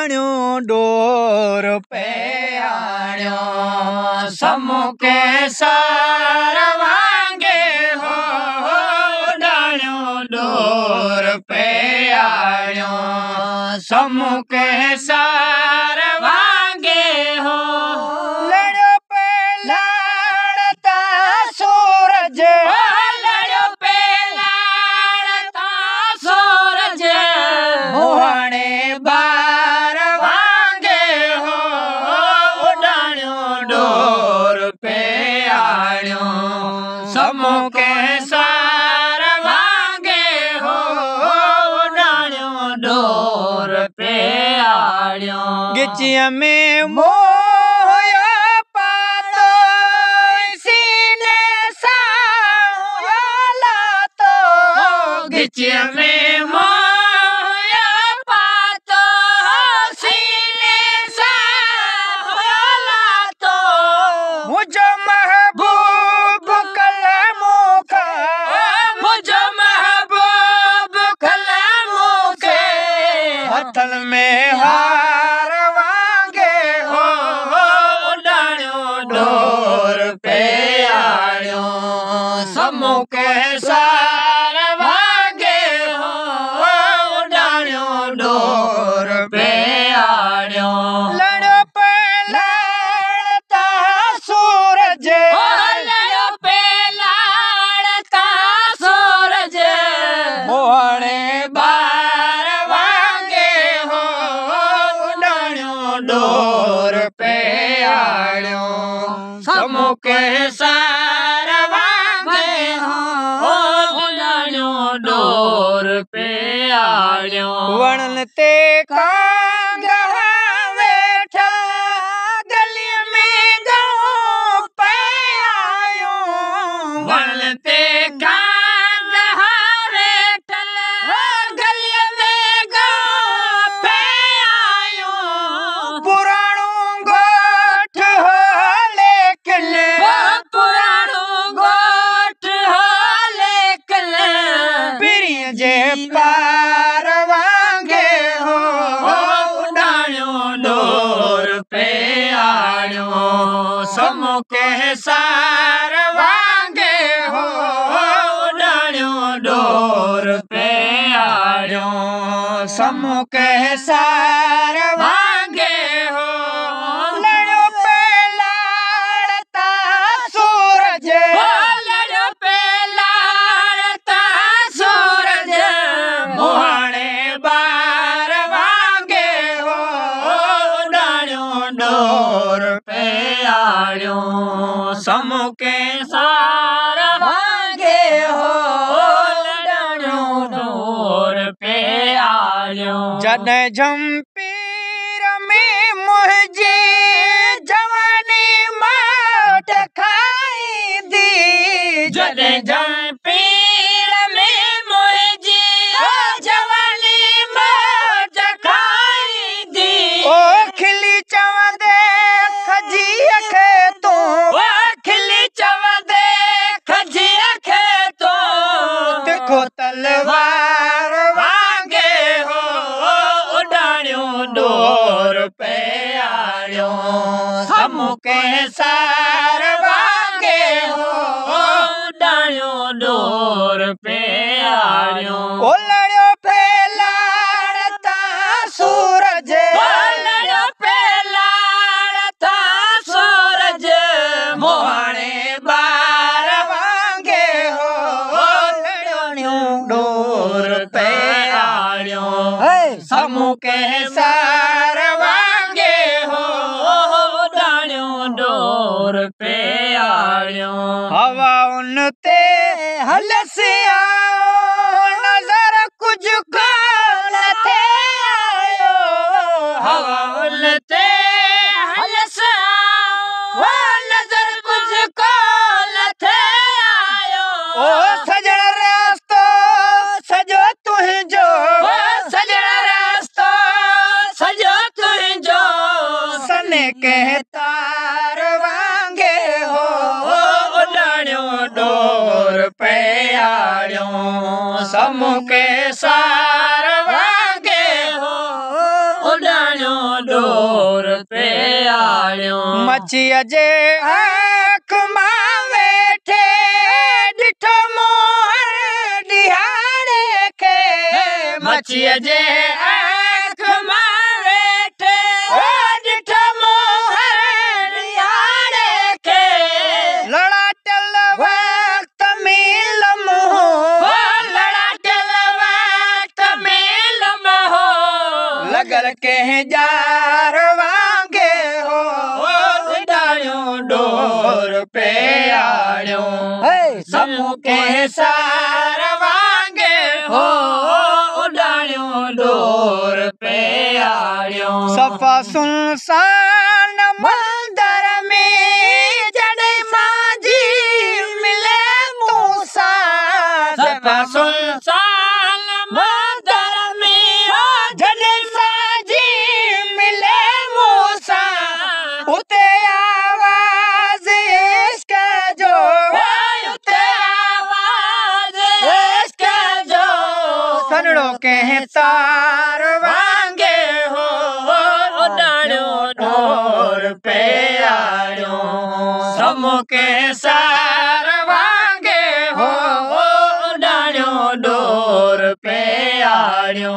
उडाणियो door पे आणियो समुके सार वांगे हो उडाणियो डोर पे आणियो समुके सार वांगे हो लड़ो पे लाड़ता सूरज लड़ो पे लाड़ता सूरज मोहणे बार वांगे हो उडाणियो डोर पे आणियो समुके सार वांगे हो उडाणियो डोर पे आणियो गिचिया में मोया पातो सीने साला तो गिचिया में मोया पातो सीने साला तो मुझो महबूब कलमों का मुझो महबूब कलमों के हथन में हार वांगे हो उडाणियो डोर पे आणियो समुके सार वांगे हो उडाणियो डोर पे आणियो लड़ो पे लाड़ता सूरज लड़ो पे लाड़ता सूरज मोहणे बार वांगे हो उडाणियो डोर पे आणियो समुके सार वांगे हो उडाणियो डोर पे आणियो वणन ते कांगा वेठा गली में गाँव पे आयो वणन ते कांगा वेठा गली में गाँव पे आयो पुराणो गोठ हो लेकिन पुराणो गोठ हो लेकिन पिरिय जे पार वांगे हो उडाणियो डोर पे आणियो समुके सार वांगे हो उडाणियो डोर पे आणियो समुके सार वांगे हो लड़ो पे लाड़ता सूरज लड़ो पे लाड़ता सूरज मोहणे बार वांगे हो उडाणियो डोर पे आणियो समुके सार वांगे हो उडाणियो डोर पे आणियो जॾहिं झंपीर में मुंहिंजी जवानी माट खाईंदी जॾहिं झंपीर में मुंहिंजी जवानी माट खाईंदी ओ खिली चवंदे खजीअ खे तूं खिली चवंदे खजीअ खे तूं तिखो तलवार वांगे हो उडाणियो डोर पे आणियो समुके सार वांगे हो उडाणियो डोर पे आणियो ओ लड़ो पे लाड़ता सूरज लड़ो पे लाड़ता सूरज मोहणे बार वांगे हो उडाणियो डोर पे आणियो समुके सार वांगे हो उडाणियो डोर पे आणियो हवा उन ते हलसे आओ नजर कुछ कान थे आयो हवा उन ते हलसे आओ नजर कुछ कान थे आयो ओ सजण रास्तो सजो तुंहिंजो सजण रास्तो सजो तुंहिंजो सने के तार वांगे हो उडाणियो डोर पे आणियो समुके सार वांगे हो उडाणियो डोर पे आड़ियो मच्छीअ जे आँख मां वेठे ॾिठो मोहर ॾियारे खे मच्छीअ जे आँख मां वेठे ॾिठो मोहर ॾियारे खे लड़ाटल वक्त मिलम हो लड़ाटल वक्त मिलम हो लगल के जार वांगे हो उडायो डोर पे आड़ियो समूह के सार वांगे हो उडायो डोर पे आड़ियो सफ़ा सुनसान मंदर में जड़े माझी मिले मूसा सफ़ा सुनसान मंदर में जड़े माझी मिले मूसा उते आवाज इश्क जो उते आवाज इश्क जो सनड़ो के तार वांगे हो उडायो डोर पे आड़ियो समूह के सार वांगे हो उडायो डोर पे आड़ियो